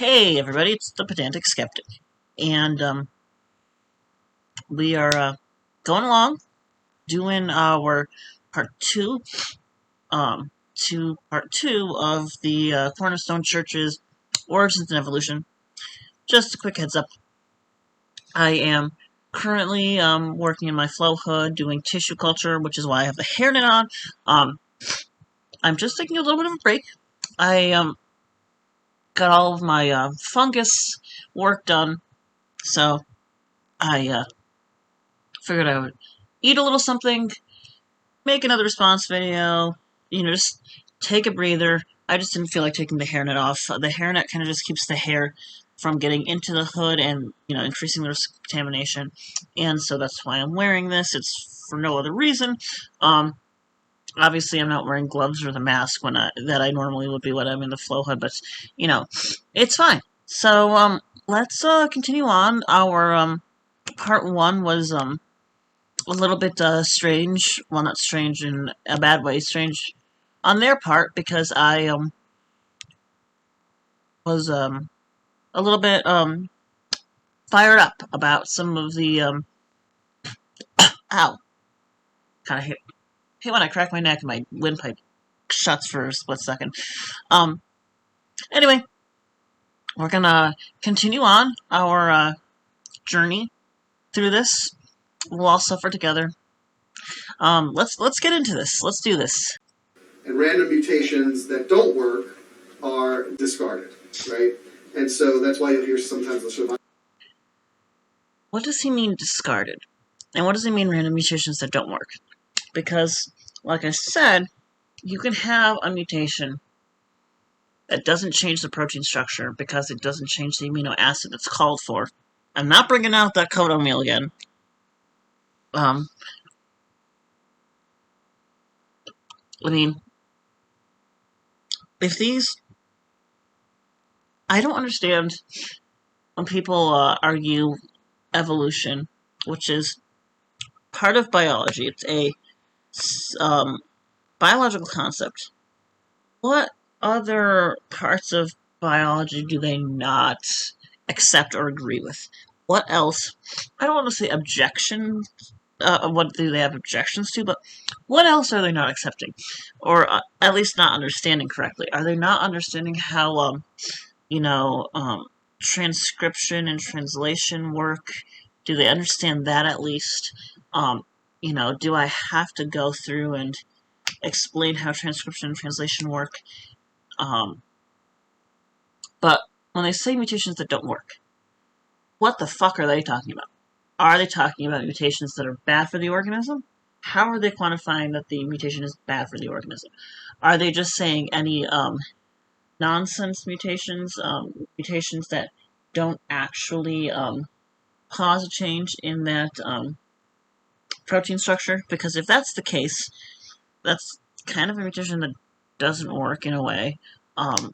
Hey everybody, it's the Pedantic Skeptic, and we are going along, doing our part two, part two of the Cornerstone Church's Origins and Evolution. Just a quick heads up, I am currently working in my flow hood, doing tissue culture, which is why I have the hairnet on. I'm just taking a little bit of a break. I got all of my fungus work done, so I figured I would eat a little something, make another response video, just take a breather. I just didn't feel like taking the hairnet off. The hairnet kind of just keeps the hair from getting into the hood and, increasing the risk of contamination. And so that's why I'm wearing this. It's for no other reason. Obviously I'm not wearing gloves or the mask that I normally would be when I'm in the flow hood, but, it's fine. So, let's continue on. Our part one was a little bit strange. Well, not strange in a bad way. Strange on their part because I was a little bit fired up about some of the ow, kind of hit when I crack my neck and my windpipe shuts for a split second. Anyway, we're gonna continue on our journey through this. We'll all suffer together. Let's get into this. Let's do this. And random mutations that don't work are discarded, right? And so that's why you'll hear sometimes the survival. What does he mean discarded? And what does he mean random mutations that don't work? Because, like I said, you can have a mutation that doesn't change the protein structure because it doesn't change the amino acid it's called for. I'm not bringing out that codon meal again. I mean, if these... I don't understand when people argue evolution, which is part of biology. It's a biological concept. What other parts of biology do they not accept or agree with? What else? I don't want to say objections. What do they have objections to? But what else are they not accepting, or at least not understanding correctly? Are they not understanding how transcription and translation work? Do they understand that at least? Do I have to go through and explain how transcription and translation work? But when they say mutations that don't work, what the fuck are they talking about? Are they talking about mutations that are bad for the organism? How are they quantifying that the mutation is bad for the organism? Are they just saying any nonsense mutations, mutations that don't actually cause a change in that protein structure? Because if that's the case, that's kind of a mutation that doesn't work in a way. I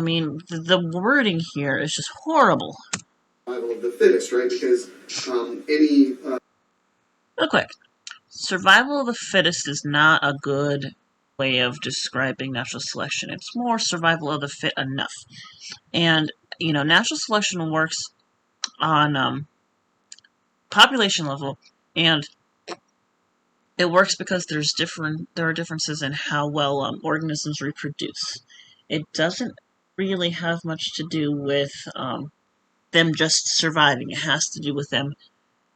mean, the wording here is just horrible. Survival of the fittest, right? Because any... Real quick, survival of the fittest is not a good way of describing natural selection. It's more survival of the fit enough. And, natural selection works on population level, and it works because there are differences in how well organisms reproduce. It doesn't really have much to do with them just surviving. It has to do with them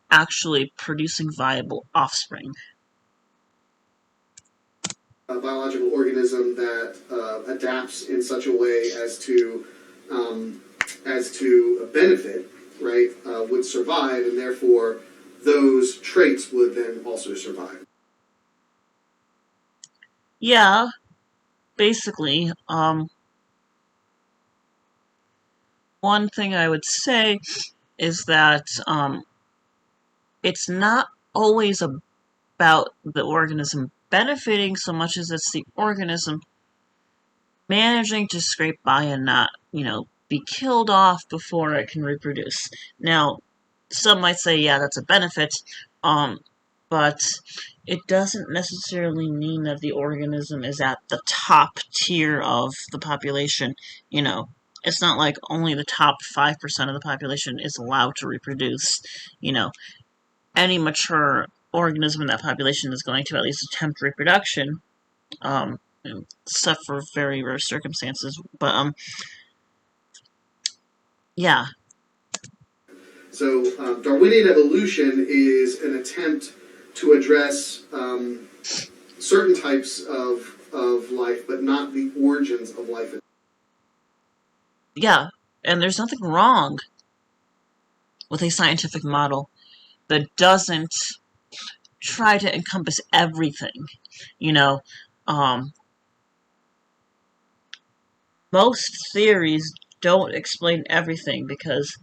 actually producing viable offspring. A biological organism that adapts in such a way as to benefit, right, would survive, and therefore those traits would then also survive. Yeah, basically. One thing I would say is that it's not always about the organism benefiting so much as it's the organism managing to scrape by and not, be killed off before it can reproduce. Now, some might say, yeah, that's a benefit. but it doesn't necessarily mean that the organism is at the top tier of the population. You know, it's not like only the top 5% of the population is allowed to reproduce. You know, any mature organism in that population is going to at least attempt reproduction, except for very rare circumstances. But, yeah. So Darwinian evolution is an attempt to address certain types of life, but not the origins of life. Yeah, and there's nothing wrong with a scientific model that doesn't try to encompass everything. You know, most theories don't explain everything because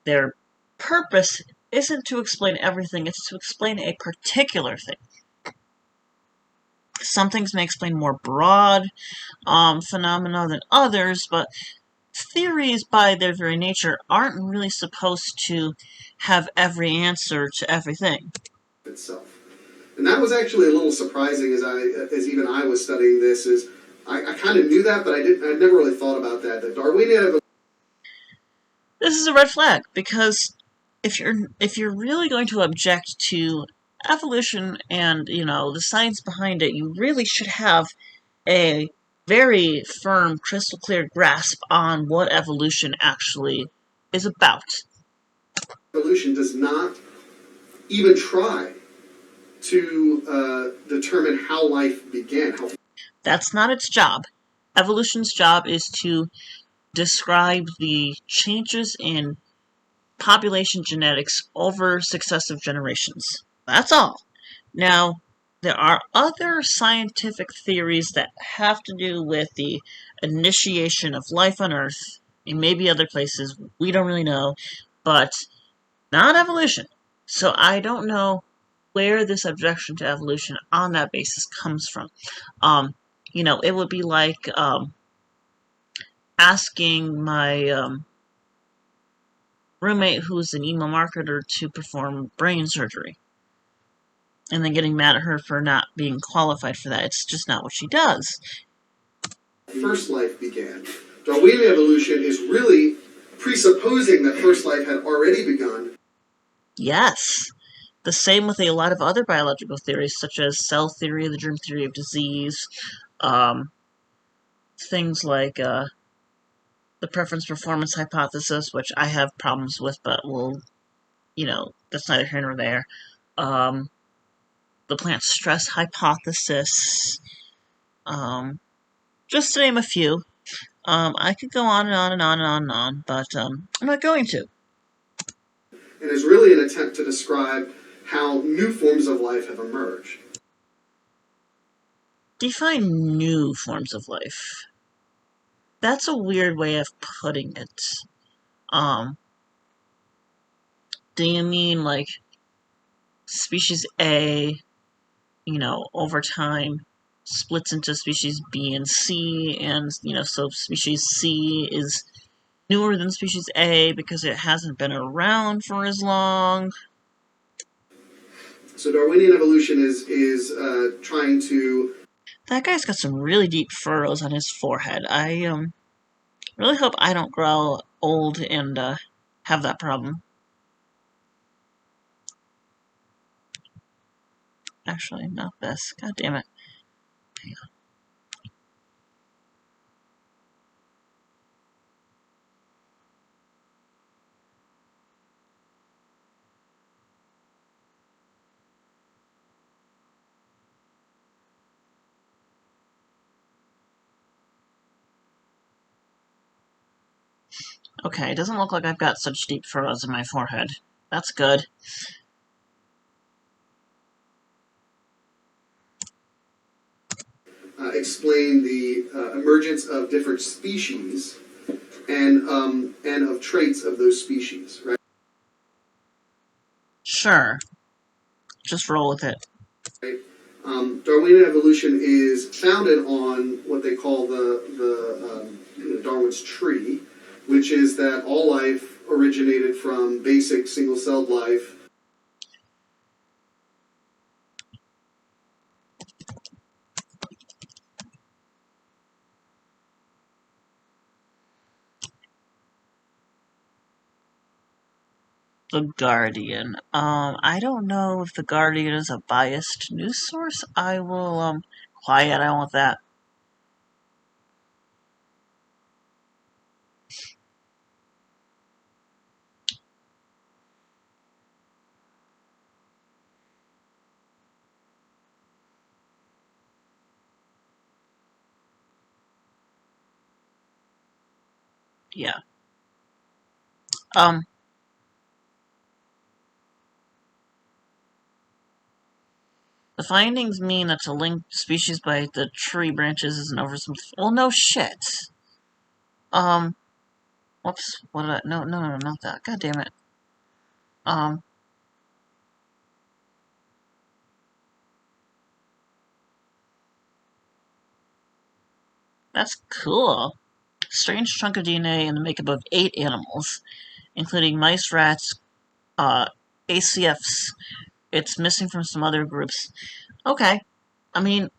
their purpose isn't to explain everything, it's to explain a particular thing. Some things may explain more broad phenomena than others, but theories by their very nature aren't really supposed to have every answer to everything. Itself. And that was actually a little surprising as even I was studying this. Is I kind of knew that, but I never really thought about that. That Darwinian. This is a red flag because if you're really going to object to evolution and the science behind it, you really should have a very firm, crystal clear grasp on what evolution actually is about. Evolution does not even try to determine how life began. That's not its job. Evolution's job is to describe the changes in population genetics over successive generations. That's all. Now, there are other scientific theories that have to do with the initiation of life on Earth, and maybe other places, we don't really know, but not evolution. So I don't know where this objection to evolution on that basis comes from. It would be like asking my roommate who's an emo marketer to perform brain surgery and then getting mad at her for not being qualified for that. It's just not what she does. First life began. Darwinian evolution is really presupposing that first life had already begun. Yes. The same with a lot of other biological theories, such as cell theory, the germ theory of disease, things like the preference performance hypothesis, which I have problems with, but that's neither here nor there. The plant stress hypothesis, just to name a few. I could go on and on and on and on and on, but I'm not going to. And is really an attempt to describe how new forms of life have emerged. Define new forms of life. That's a weird way of putting it. Do you mean like species A, over time splits into species B and C, and, so species C is newer than species A because it hasn't been around for as long? So Darwinian evolution is trying to... That guy's got some really deep furrows on his forehead. I really hope I don't grow old and have that problem. Actually, not this. God damn it. Hang on. Okay, it doesn't look like I've got such deep furrows in my forehead. That's good. Explain the emergence of different species and of traits of those species, right? Sure. Just roll with it. Right? Darwinian evolution is founded on what they call the Darwin's tree, which is that all life originated from basic single-celled life. The Guardian. I don't know if The Guardian is a biased news source. I will, quiet, I don't want that. Yeah. Um, the findings mean that to link species by the tree branches isn't over some. Well, no shit. Um, whoops. What did I? No, no, no, not that. God damn it. Um, that's cool. Strange chunk of DNA in the makeup of 8 animals, including mice, rats, ACFs. It's missing from some other groups. Okay. I mean,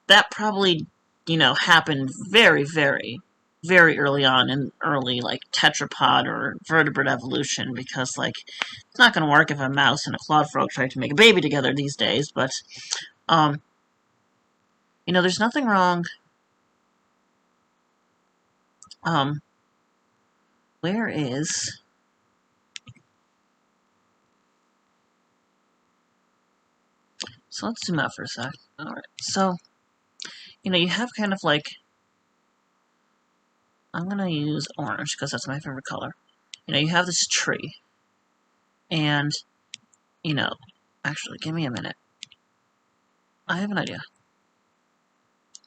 that probably, happened very, very, very early on in early, like, tetrapod or vertebrate evolution, because, like, it's not going to work if a mouse and a clawed frog try to make a baby together these days, but, um, there's nothing wrong. Um, where is... So let's zoom out for a sec. Alright, so, you have kind of like... I'm going to use orange, because that's my favorite color. You have this tree, and, actually, give me a minute. I have an idea.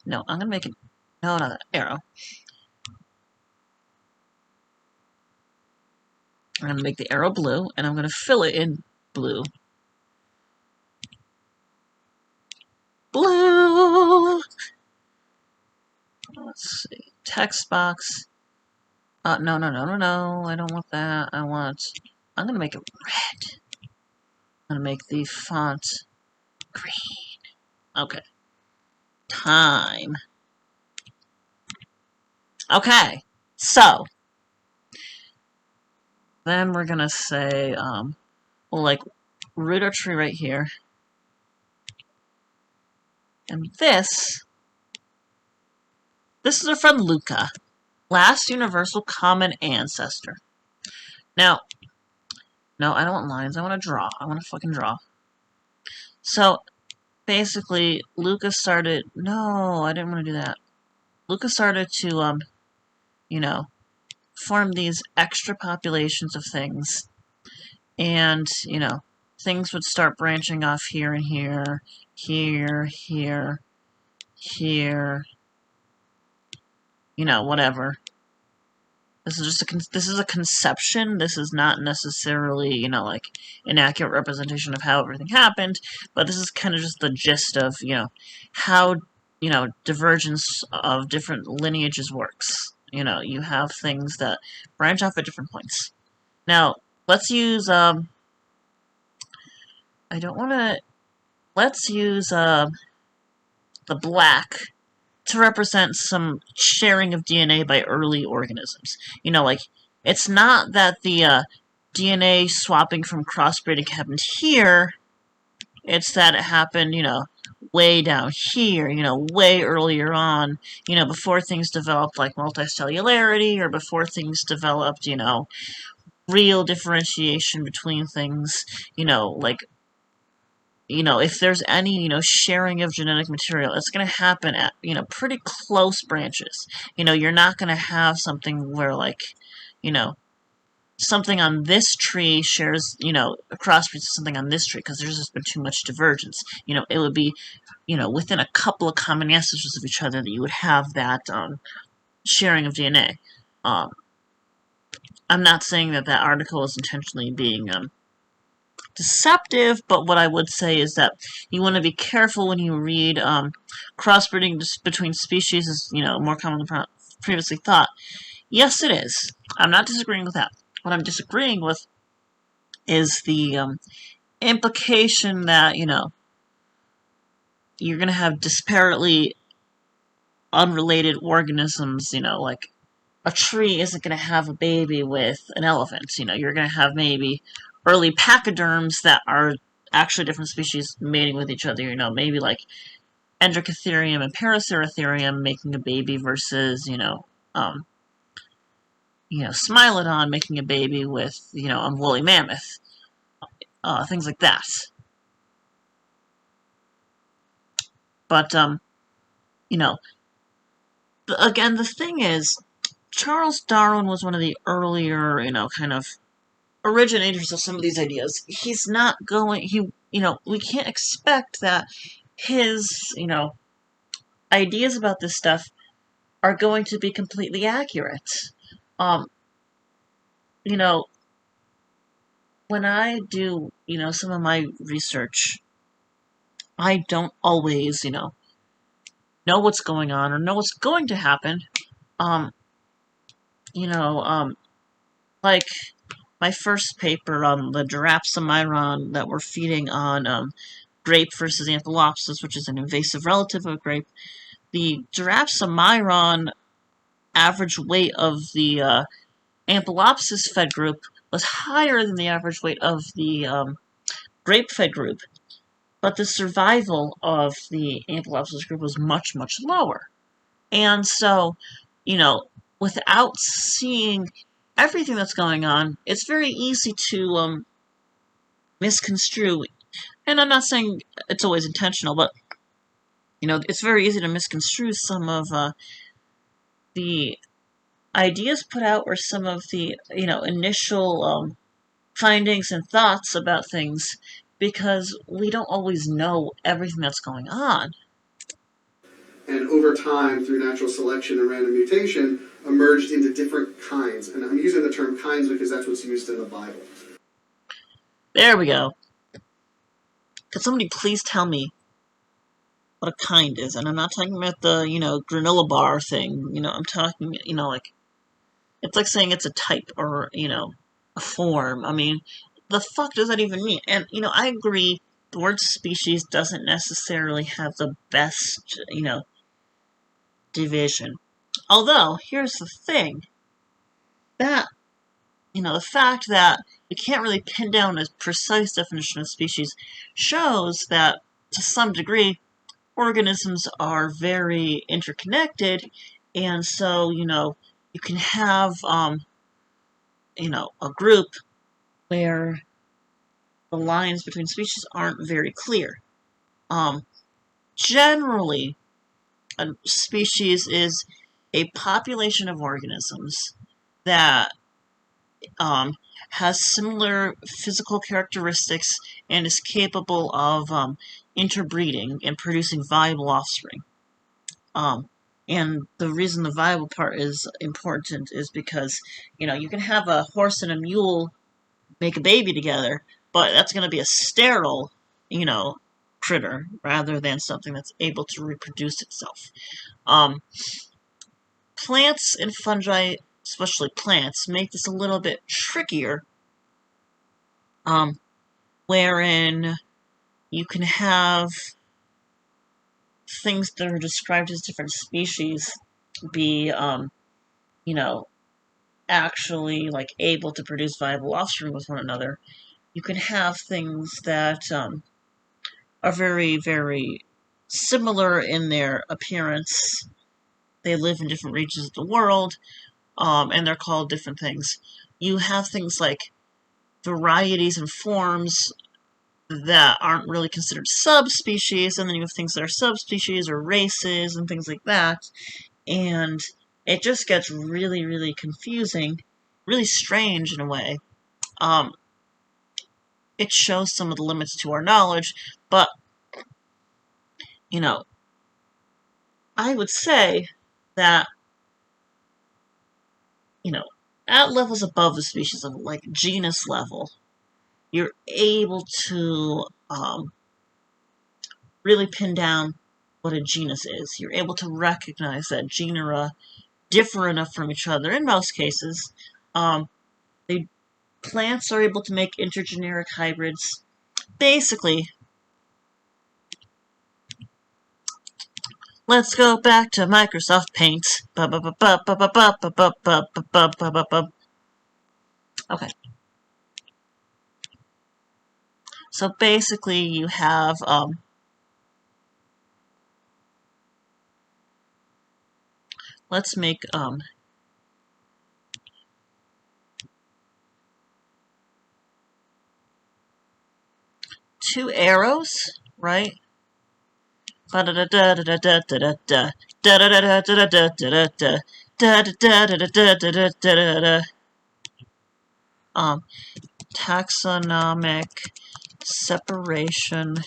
No, I'm going to make it... No, not that. Arrow. I'm going to make the arrow blue, and I'm going to fill it in blue. Blue! Let's see. Text box. No, no, no, no, no. I don't want that. I'm going to make it red. I'm going to make the font green. Okay. Time. Okay. So. Then we're going to say, we'll, like, root our tree right here. And this is our friend Luca. Last universal common ancestor. Now, no, I don't want lines. I want to draw. I want to fucking draw. So, basically, Luca started... No, I didn't want to do that. Luca started to, form these extra populations of things. And, things would start branching off here and here, here, here, here, whatever. This is just this is a conception. This is not necessarily, like, an accurate representation of how everything happened, but this is kind of just the gist of, how, divergence of different lineages works. You have things that branch off at different points. Now, let's use, I don't want to, let's use, the black to represent some sharing of DNA by early organisms. Like, it's not that the DNA swapping from crossbreeding happened here, it's that it happened, way down here, way earlier on, before things developed like multicellularity, or before things developed, real differentiation between things, like, if there's any, sharing of genetic material, it's going to happen at, pretty close branches. You're not going to have something where, like, something on this tree shares, a crossbreed to something on this tree, because there's just been too much divergence. It would be, within a couple of common ancestors of each other that you would have that, sharing of DNA. I'm not saying that that article is intentionally being, deceptive, but what I would say is that you want to be careful when you read crossbreeding between species is, more common than previously thought. Yes, it is. I'm not disagreeing with that. What I'm disagreeing with is the implication that, you're going to have disparately unrelated organisms, like a tree isn't going to have a baby with an elephant. You're going to have maybe early pachyderms that are actually different species mating with each other. Maybe like Endocatherium and Paraceratherium making a baby versus, Smilodon making a baby with, a woolly mammoth. Things like that. But, again, the thing is, Charles Darwin was one of the earlier, kind of originators of some of these ideas. He's not going, we can't expect that his, ideas about this stuff are going to be completely accurate. Um, you know, when I do, some of my research, I don't always, know what's going on or know what's going to happen. Um, you know, um, like my first paper on the Girapsamyron that we're feeding on grape versus Ampelopsis, which is an invasive relative of grape. The Girapsamyron average weight of the Ampelopsis fed group was higher than the average weight of the grape fed group, but the survival of the Ampelopsis group was much, much lower. And so, you know, without seeing everything that's going on, it's very easy to misconstrue. And I'm not saying it's always intentional, but it's very easy to misconstrue some of the ideas put out or some of the initial findings and thoughts about things because we don't always know everything that's going on. And over time, through natural selection and random mutation, emerged into different kinds. And I'm using the term kinds because that's what's used in the Bible. There we go. Could somebody please tell me what a kind is? And I'm not talking about the, granola bar thing. I'm talking, like, it's like saying it's a type or, a form. I mean, the fuck does that even mean? And, I agree, the word species doesn't necessarily have the best, division. Although, here's the thing, that, the fact that we can't really pin down a precise definition of species shows that, to some degree, organisms are very interconnected, and so, you can have, a group where the lines between species aren't very clear. Generally, a species is a population of organisms that has similar physical characteristics and is capable of interbreeding and producing viable offspring. And the reason the viable part is important is because, you can have a horse and a mule make a baby together, but that's going to be a sterile, critter rather than something that's able to reproduce itself. Plants and fungi, especially plants, make this a little bit trickier, wherein you can have things that are described as different species be, actually like able to produce viable offspring with one another. You can have things that are very, very similar in their appearance. They live in different regions of the world, and they're called different things. You have things like varieties and forms that aren't really considered subspecies, and then you have things that are subspecies or races and things like that. And it just gets really, really confusing, really strange in a way. It shows some of the limits to our knowledge, but, I would say that, at levels above the species level, like genus level, you're able to really pin down what a genus is. You're able to recognize that genera differ enough from each other in most cases. Plants are able to make intergeneric hybrids. Basically, Let's go back to Microsoft Paint. Okay. So basically you have let's make 2 arrows, right? Taxonomic separation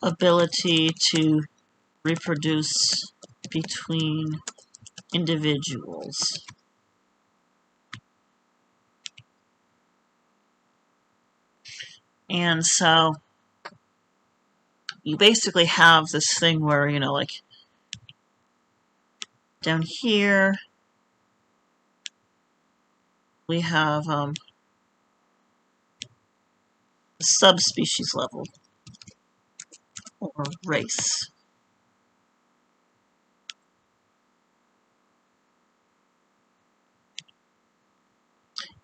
ability to reproduce between individuals. And so you basically have this thing where, you know, like down here we have subspecies level or race.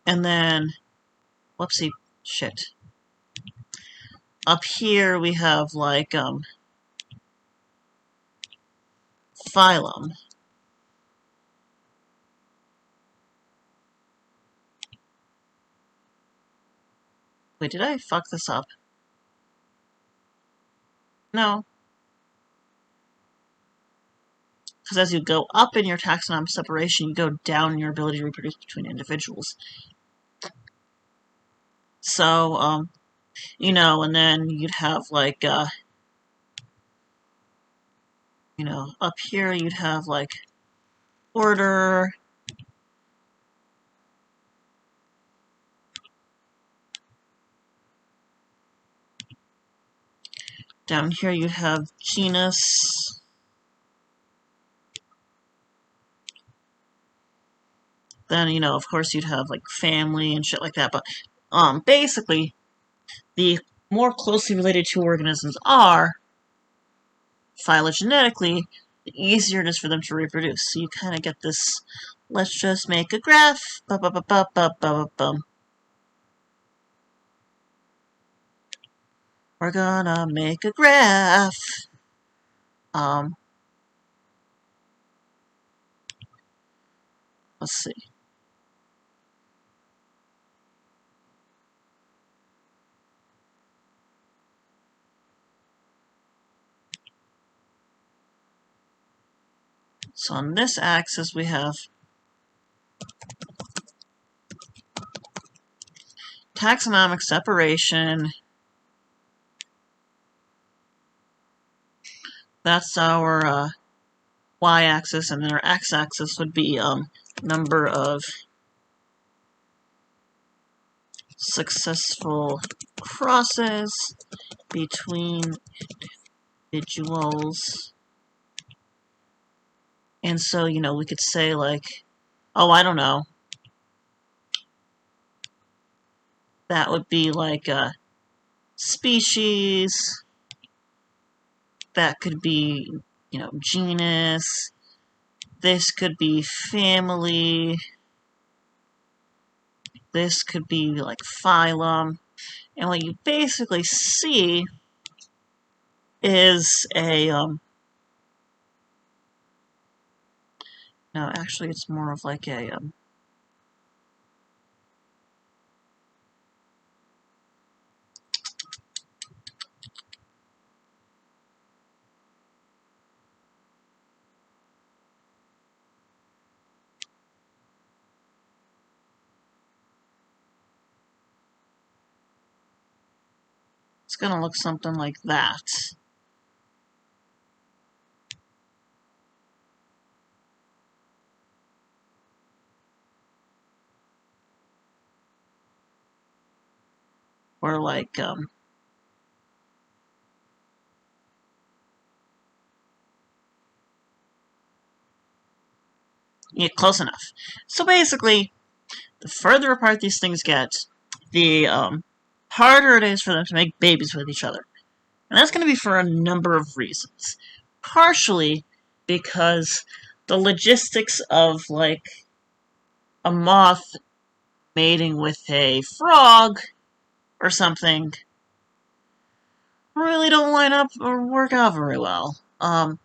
And then, whoopsie, shit. Up here we have like phylum. Wait, did I fuck this up? No. Because as you go up in your taxonomic separation, you go down in your ability to reproduce between individuals. So, you know, and then you'd have like, you know, up here you'd have like order. Down here you have genus. Then, you know, of course you'd have like family and shit like that. But basically, the more closely related two organisms are, phylogenetically, the easier it is for them to reproduce. So you kind of get this, let's just make a graph. We're gonna make a graph. Let's see. So on this axis we have taxonomic separation. That's our y-axis, and then our x-axis would be number of successful crosses between individuals. And so, you know, we could say like, oh, I don't know. That would be like a species. That could be, you know, genus. This could be family. This could be like phylum. And what you basically see is a, no, actually it's more of like a, it's gonna look something like that. Or like, yeah, close enough. So basically, the further apart these things get, the harder it is for them to make babies with each other. And that's going to be for a number of reasons. Partially because the logistics of, like, a moth mating with a frog or something really don't line up or work out very well. And,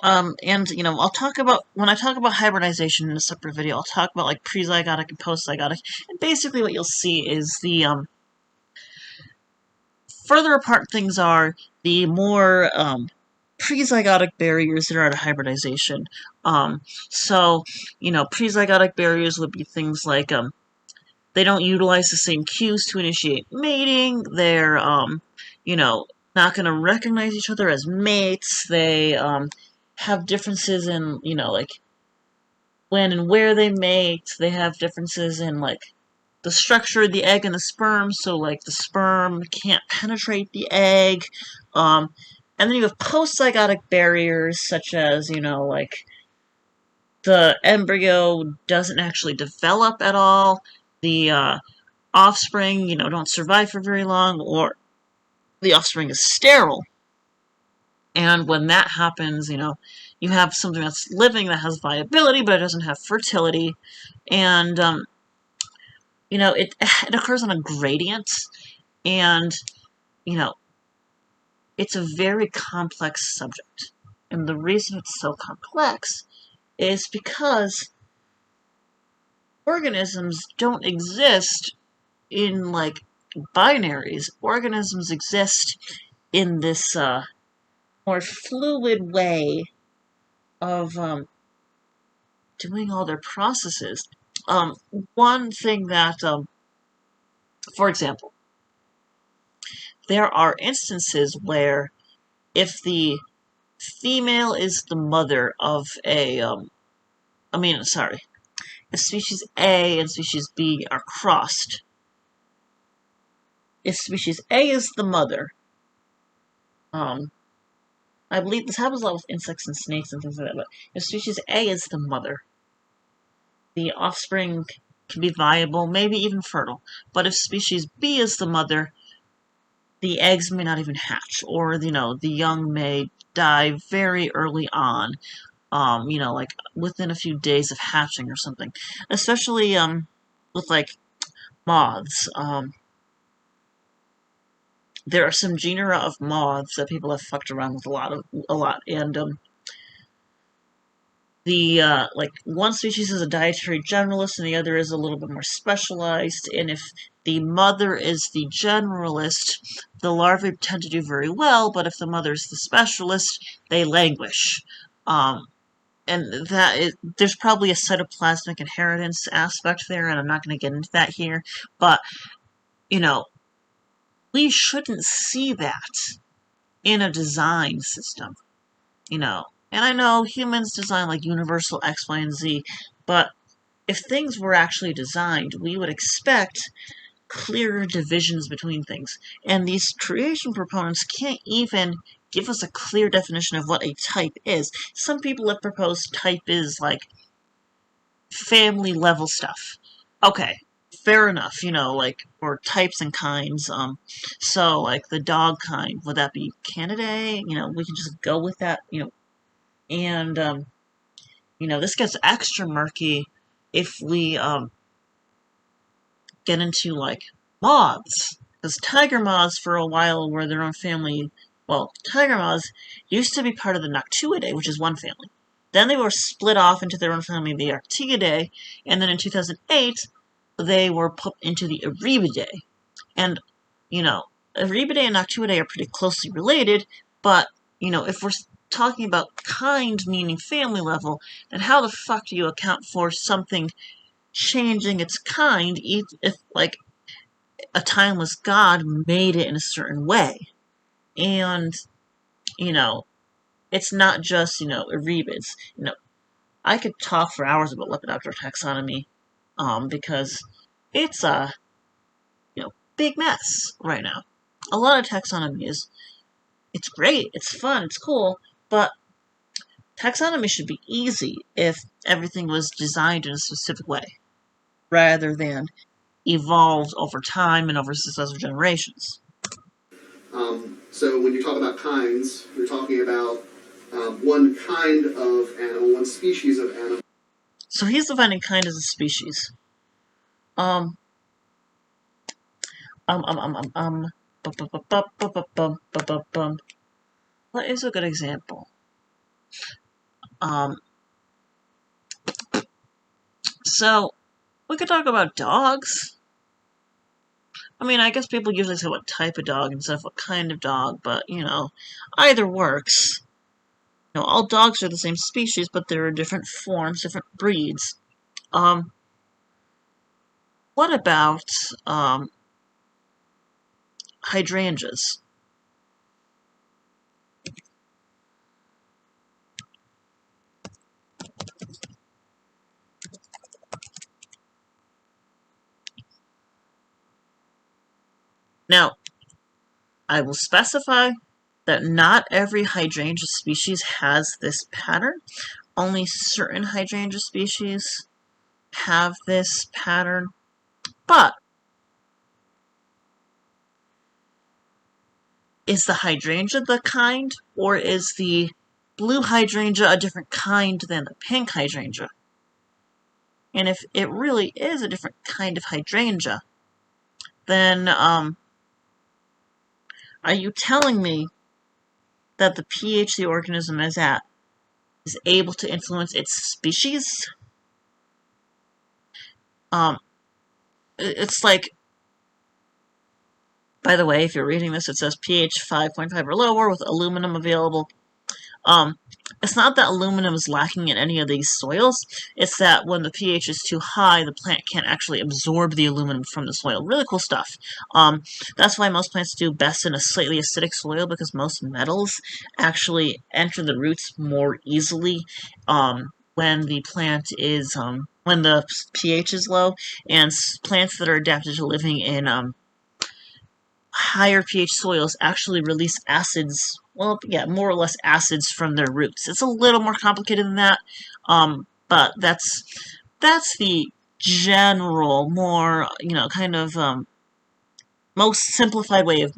I'll talk about, when I talk about hybridization in a separate video, I'll talk about, like, prezygotic and postzygotic, and basically what you'll see is the, further apart things are, the more, prezygotic barriers there are to hybridization. So, prezygotic barriers would be things like, they don't utilize the same cues to initiate mating, they're, not going to recognize each other as mates, they, have differences in, like, when and where they mate, they have differences in, like, the structure of the egg and the sperm, so, like, the sperm can't penetrate the egg, and then you have post-zygotic barriers, such as, like, the embryo doesn't actually develop at all, the offspring, don't survive for very long, or the offspring is sterile. And when that happens, you have something that's living that has viability, but it doesn't have fertility, and, it occurs on a gradient, and, it's a very complex subject. And the reason it's so complex is because organisms don't exist in, like, binaries. Organisms exist in this more fluid way of doing all their processes. One thing that, for example, there are instances where if the female is the mother of a, if species A and species B are crossed, if species A is the mother, I believe this happens a lot with insects and snakes and things like that, but if species A is the mother, the offspring can be viable, maybe even fertile. But if species B is the mother, the eggs may not even hatch, or, the young may die very early on, like within a few days of hatching or something. Especially, with, like, moths. There are some genera of moths that people have fucked around with a lot, and, like, one species is a dietary generalist and the other is a little bit more specialized, and if the mother is the generalist, the larvae tend to do very well, but if the mother is the specialist, they languish. And there's probably a cytoplasmic inheritance aspect there, and I'm not going to get into that here, but, we shouldn't see that in a design system, And I know humans design, like, universal X, Y, and Z, but if things were actually designed, we would expect clearer divisions between things. And these creation proponents can't even give us a clear definition of what a type is. Some people have proposed type is, like, family level stuff. Okay, fair enough, like, or types and kinds. So, like, the dog kind, would that be Canidae? We can just go with that, and, this gets extra murky if we, get into, like, moths. Because tiger moths, for a while, were their own family. Well, tiger moths used to be part of the Noctuidae, which is one family. Then they were split off into their own family, the Arctiidae, and then in 2008, they were put into the Erebidae. And, Erebidae and Noctuidae are pretty closely related, but, if we're talking about kind, meaning family level, then how the fuck do you account for something changing its kind if, like, a timeless god made it in a certain way? And, it's not just, Erebids. I could talk for hours about Lepidoptera taxonomy, because it's a, big mess right now. A lot of taxonomy it's great, it's fun, it's cool, but taxonomy should be easy if everything was designed in a specific way, rather than evolved over time and over successive generations. So when you talk about kinds, you're talking about one kind of animal, one species of animal. So he's defining kind as a species. Um, um, um, um, um, um, what is a good example? So we could talk about dogs. I mean, I guess people usually say what type of dog instead of what kind of dog, but, either works. All dogs are the same species, but there are different forms, different breeds. What about, hydrangeas? Now, I will specify that not every hydrangea species has this pattern. Only certain hydrangea species have this pattern. But is the hydrangea the kind, or is the blue hydrangea a different kind than the pink hydrangea? And if it really is a different kind of hydrangea, then are you telling me that the pH the organism is at is able to influence its species? It's like, by the way, if you're reading this, it says pH 5.5 or lower with aluminum available. It's not that aluminum is lacking in any of these soils. It's that when the pH is too high, the plant can't actually absorb the aluminum from the soil. Really cool stuff. That's why most plants do best in a slightly acidic soil, because most metals actually enter the roots more easily when the plant is when the pH is low, and plants that are adapted to living in higher pH soils actually release acids, well, yeah, more or less acids from their roots. It's a little more complicated than that, but that's the general, more, kind of most simplified way of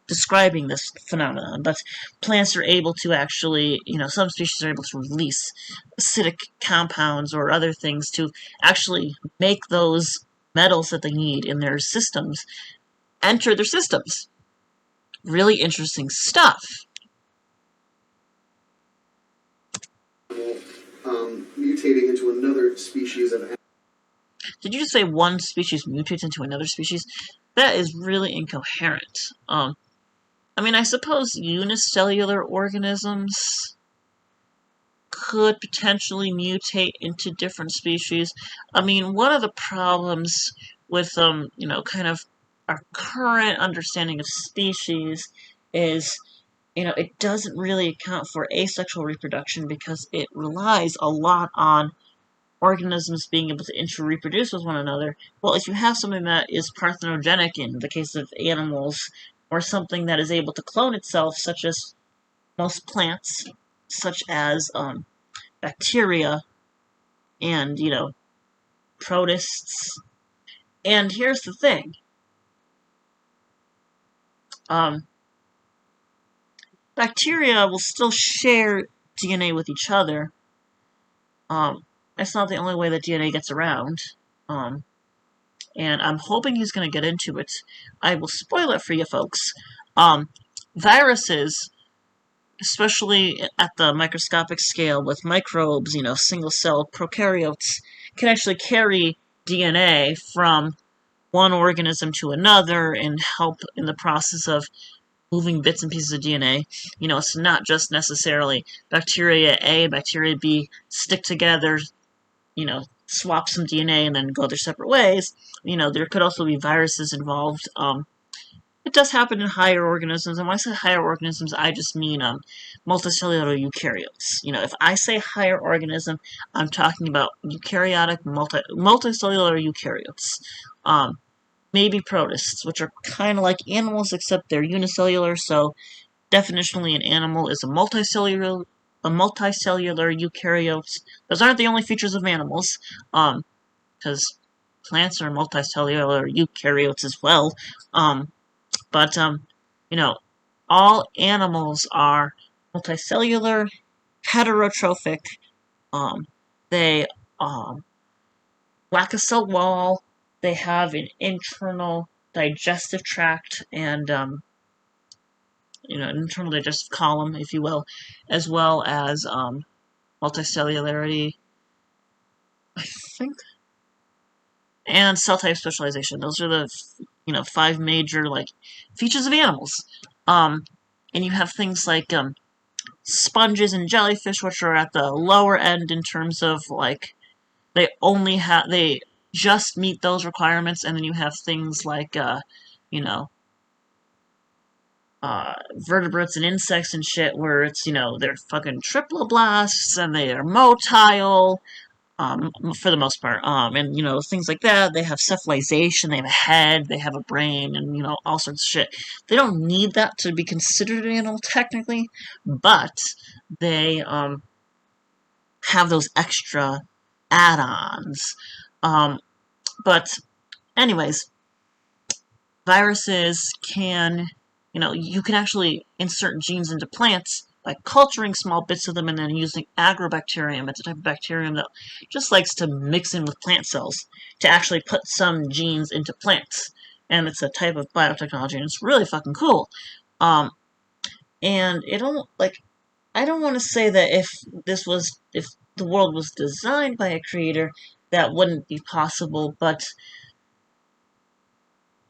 describing this phenomenon. But plants are able to actually, some species are able to release acidic compounds or other things to actually make those metals that they need in their systems enter their systems. Really interesting stuff. Mutating into another species of animal. Did you just say one species mutates into another species? That is really incoherent. I suppose unicellular organisms could potentially mutate into different species. One of the problems with, kind of our current understanding of species is, it doesn't really account for asexual reproduction because it relies a lot on organisms being able to interreproduce with one another. Well, if you have something that is parthenogenic in the case of animals, or something that is able to clone itself, such as most plants, such as bacteria and, protists. And here's the thing. Bacteria will still share DNA with each other. It's not the only way that DNA gets around. And I'm hoping he's going to get into it. I will spoil it for you folks. Viruses, especially at the microscopic scale with microbes, single-cell prokaryotes, can actually carry DNA from one organism to another and help in the process of moving bits and pieces of DNA. It's not just necessarily bacteria A and bacteria B stick together, swap some DNA and then go their separate ways. There could also be viruses involved. It does happen in higher organisms, and when I say higher organisms, I just mean multicellular eukaryotes. If I say higher organism, I'm talking about eukaryotic multicellular eukaryotes. Maybe protists, which are kind of like animals, except they're unicellular, so definitionally an animal is a multicellular eukaryote. Those aren't the only features of animals, because plants are multicellular eukaryotes as well. But all animals are multicellular, heterotrophic. They lack a cell wall. They have an internal digestive tract and an internal digestive column, if you will, as well as multicellularity, I think, and cell type specialization. Those are the 5 major features of animals. And you have things like sponges and jellyfish, which are at the lower end in terms of they just meet those requirements, and then you have things like vertebrates and insects and shit where it's they're fucking triploblasts and they are motile. For the most part, and things like that. They have cephalization, they have a head, they have a brain, and all sorts of shit. They don't need that to be considered an animal technically, but they have those extra add-ons. But anyways, viruses can, you can actually insert genes into plants by culturing small bits of them and then using agrobacterium. It's a type of bacterium that just likes to mix in with plant cells to actually put some genes into plants. And it's a type of biotechnology, and it's really fucking cool. And I don't want to say that if the world was designed by a creator, that wouldn't be possible, but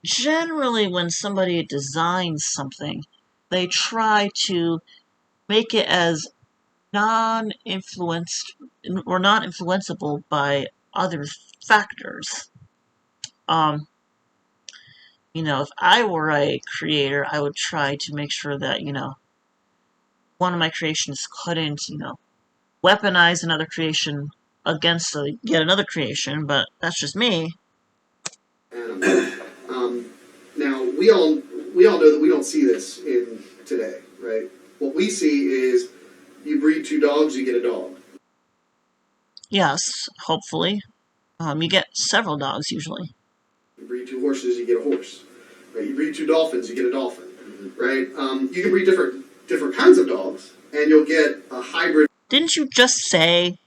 generally when somebody designs something, they try to make it as non-influenced or not influenceable by other factors. If I were a creator, I would try to make sure that, one of my creations couldn't, weaponize another creation against yet another creation, but that's just me. Now, we all know that we don't see this in today, right? What we see is you breed 2 dogs, you get a dog. Yes, hopefully. You get several dogs usually. You breed 2 horses, you get a horse. Right? You breed 2 dolphins, you get a dolphin. Right? You can breed different kinds of dogs, and you'll get a hybrid. Didn't you just say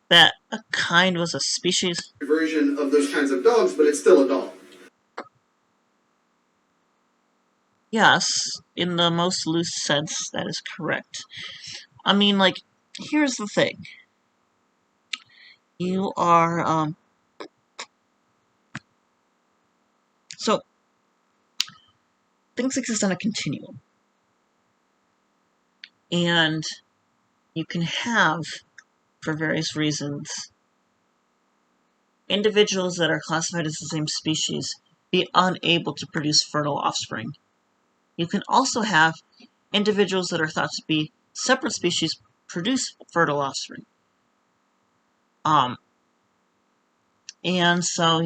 that a kind was a species? Version of those kinds of dogs, but it's still a dog. Yes, in the most loose sense, that is correct. I mean, here's the thing. You are, so, things exist on a continuum. And you can have, for various reasons, individuals that are classified as the same species be unable to produce fertile offspring. You can also have individuals that are thought to be separate species produce fertile offspring. And so,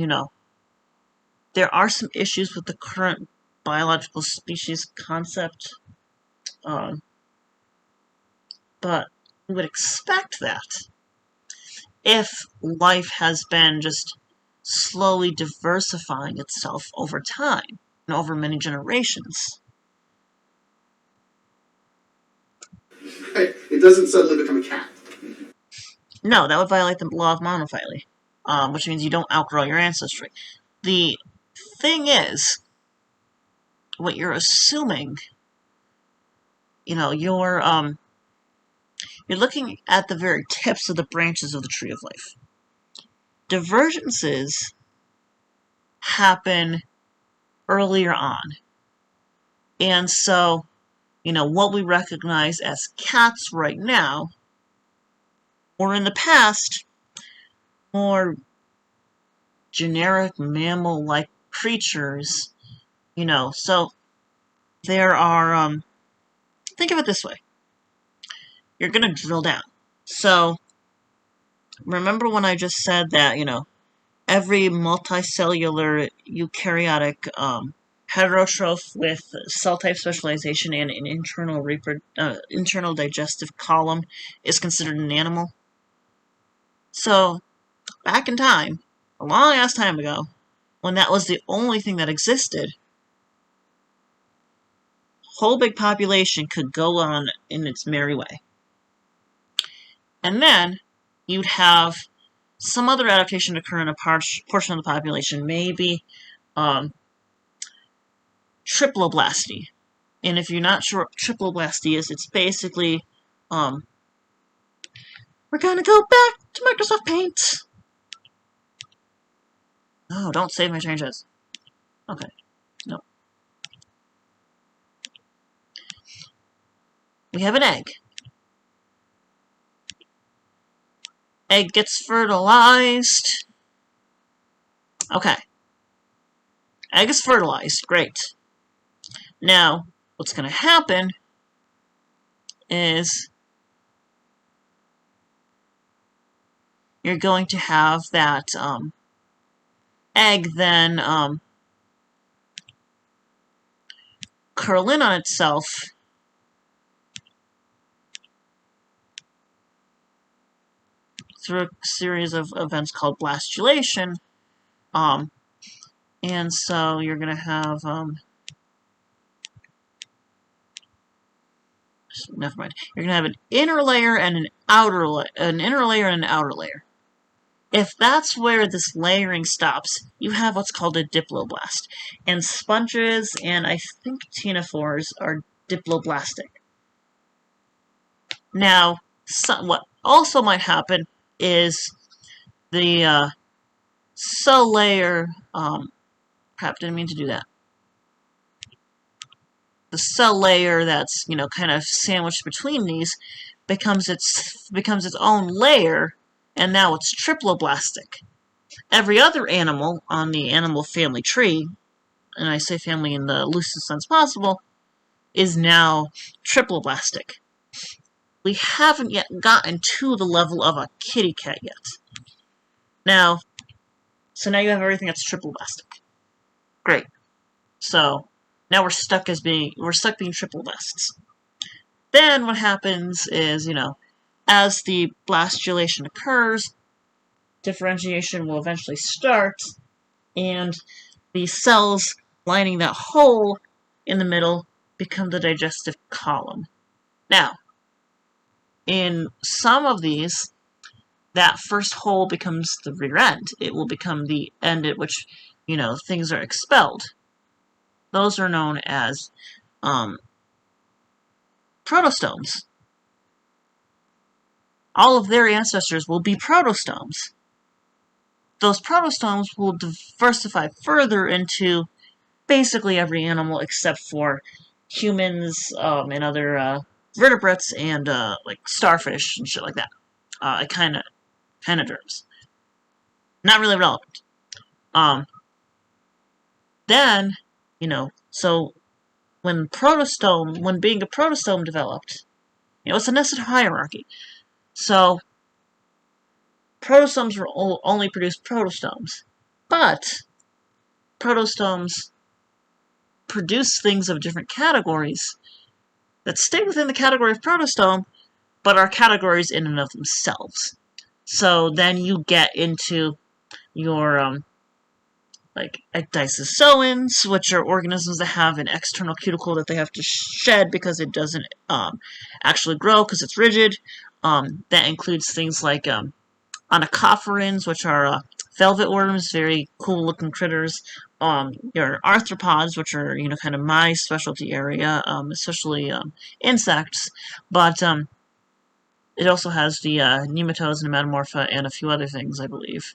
there are some issues with the current biological species concept. But we would expect that if life has been just slowly diversifying itself over time and over many generations. It doesn't suddenly become a cat. No, that would violate the law of monophyly, which means you don't outgrow your ancestry. The thing is, what you're assuming, you're looking at the very tips of the branches of the tree of life. Divergences happen earlier on. And so, what we recognize as cats right now, or in the past, more generic mammal-like creatures, so there are, think of it this way. You're going to drill down. So, remember when I just said that, every multicellular eukaryotic heterotroph with cell type specialization and an internal digestive column is considered an animal? So, back in time, a long ass time ago, when that was the only thing that existed, whole big population could go on in its merry way. And then you'd have some other adaptation occur in a portion of the population, maybe triploblasty. And if you're not sure what triploblasty is, it's basically, we're gonna go back to Microsoft Paint. Oh, don't save my changes. Okay, no. We have an egg. Egg gets fertilized. Okay. Egg is fertilized. Great. Now, what's going to happen is you're going to have that egg then curl in on itself through a series of events called blastulation. And so you're going to have never mind. You're going to have an inner layer and an outer an inner layer and an outer layer. If that's where this layering stops, you have what's called a diploblast. And sponges and I think ctenophores are diploblastic. Now, what also might happen is the cell layer, crap, didn't mean to do that. The cell layer that's, kind of sandwiched between these becomes its own layer, and now it's triploblastic. Every other animal on the animal family tree, and I say family in the loosest sense possible, is now triploblastic. We haven't yet gotten to the level of a kitty cat yet. So now you have everything that's triploblastic. Great. So now we're stuck being triploblasts. Then what happens is, as the blastulation occurs, differentiation will eventually start, and the cells lining that hole in the middle become the digestive column. Now, in some of these, that first hole becomes the rear end. It will become the end at which, things are expelled. Those are known as protostomes. All of their ancestors will be protostomes. Those protostomes will diversify further into basically every animal except for humans and other vertebrates and like starfish and shit like that. Echinoderms. Not really relevant. Then, so when being a protostome developed, it's a nested hierarchy. So protostomes will only produce protostomes, but protostomes produce things of different categories that stay within the category of protostome, but are categories in and of themselves. So then you get into your like ecdysozoans, which are organisms that have an external cuticle that they have to shed because it doesn't actually grow because it's rigid. That includes things like onychophorans, which are velvet worms, very cool-looking critters. Your arthropods, which are kind of my specialty area, especially insects. But it also has the nematodes and metamorpha and a few other things, I believe.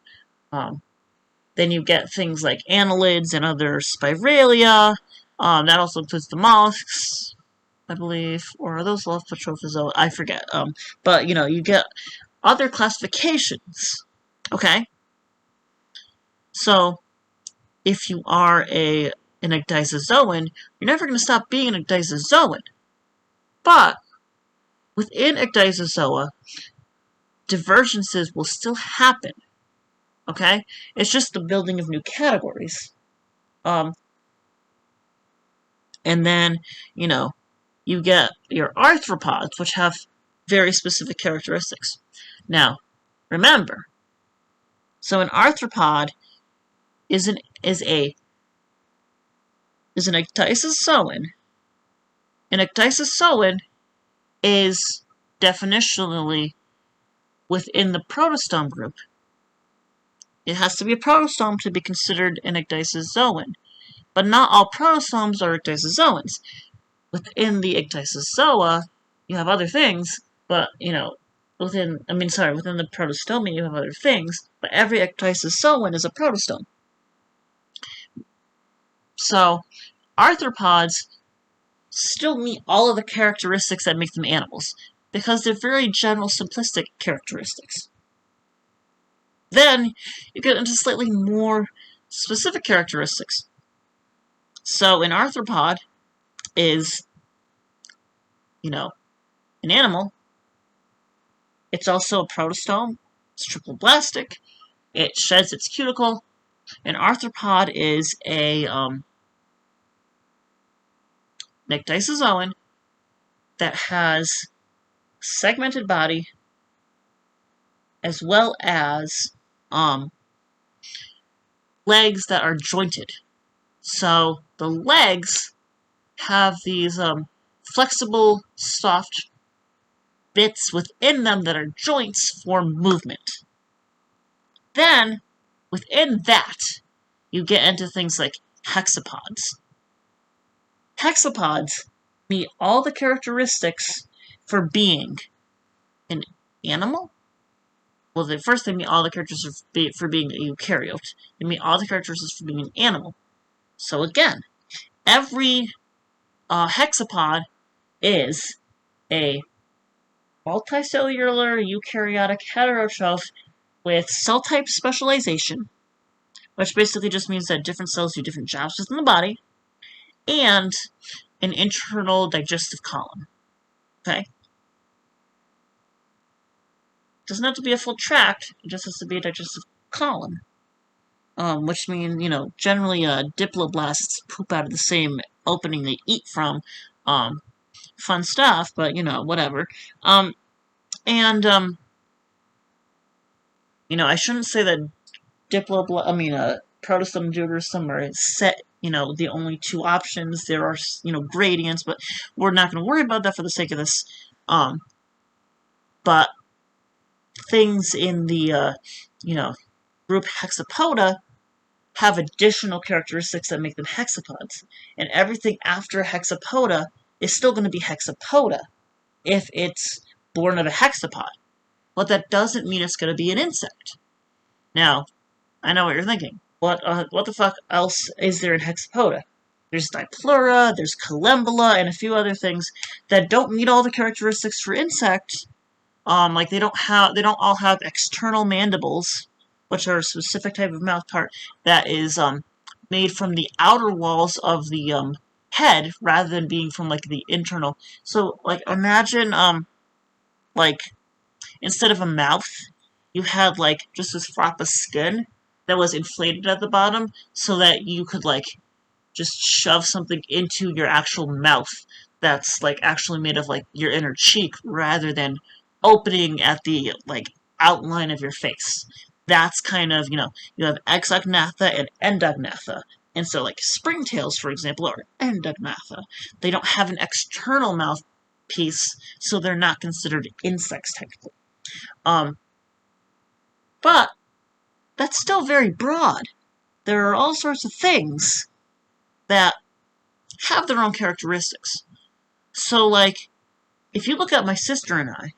Then you get things like annelids and other spiralia. That also includes the mollusks, I believe, or are those Lophotropozoa? I forget. But you get other classifications. Okay? So, if you are an ecdysozoan, you're never going to stop being an ecdysozoan. But, within ecdysozoa, divergences will still happen. Okay? It's just the building of new categories. And then, you get your arthropods, which have very specific characteristics. Now, remember, So an arthropod is an ecdysozoan. An ecdysozoan is definitionally within the protostome group. It has to be a protostome to be considered an ecdysozoan. But not all protostomes are ecdysozoans. Within the ecdysozoa, you have other things, but, within the protostoma, you have other things, but every ecdysozoan is a protostome. So, arthropods still meet all of the characteristics that make them animals, because they're very general, simplistic characteristics. Then, you get into slightly more specific characteristics. So, an arthropod is, an animal. It's also a protostome. It's triploblastic. It sheds its cuticle. An arthropod is an ecdysozoan that has segmented body as well as legs that are jointed. So the legs have these flexible, soft bits within them that are joints for movement. Then, within that, you get into things like hexapods. Hexapods meet all the characteristics for being an animal. Well, they meet all the characteristics for being a eukaryote. They meet all the characteristics for being an animal. So again, every hexapod is a multicellular eukaryotic heterotroph with cell type specialization, which basically just means that different cells do different jobs within the body, and an internal digestive column. Okay? It doesn't have to be a full tract, it just has to be a digestive column. Which means, generally diploblasts poop out of the same opening they eat from. Fun stuff, but, whatever. I shouldn't say that protostome and deuterostome are set, the only two options. There are, gradients, but we're not going to worry about that for the sake of this. But things in the, group Hexapoda have additional characteristics that make them hexapods. And everything after Hexapoda is still going to be Hexapoda if it's born of a hexapod. But that doesn't mean it's going to be an insect. Now, I know what you're thinking. What the fuck else is there in Hexapoda? There's Dipleura, there's Collembola, and a few other things that don't meet all the characteristics for insects. Like they don't all have external mandibles, which are a specific type of mouth part that is made from the outer walls of the head rather than being from like the internal. So like imagine instead of a mouth, you had like just this flap of skin that was inflated at the bottom so that you could like just shove something into your actual mouth that's like actually made of like your inner cheek rather than opening at the like outline of your face. That's kind of, you have exognatha and endognatha. And so like springtails, for example, are endognatha. They don't have an external mouth piece, so they're not considered insects technically. But that's still very broad. There are all sorts of things that have their own characteristics. So, like, if you look at my sister and I,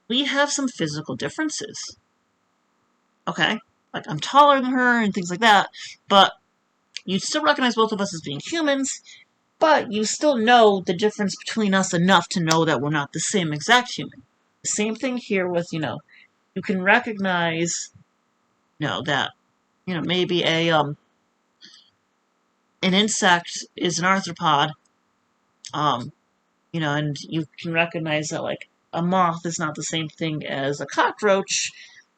we have some physical differences. Okay? Like, I'm taller than her and things like that, but you'd still recognize both of us as being humans, but you still know the difference between us enough to know that we're not the same exact human. The same thing here with, you can recognize, that, maybe an insect is an arthropod, and you can recognize that, like, a moth is not the same thing as a cockroach,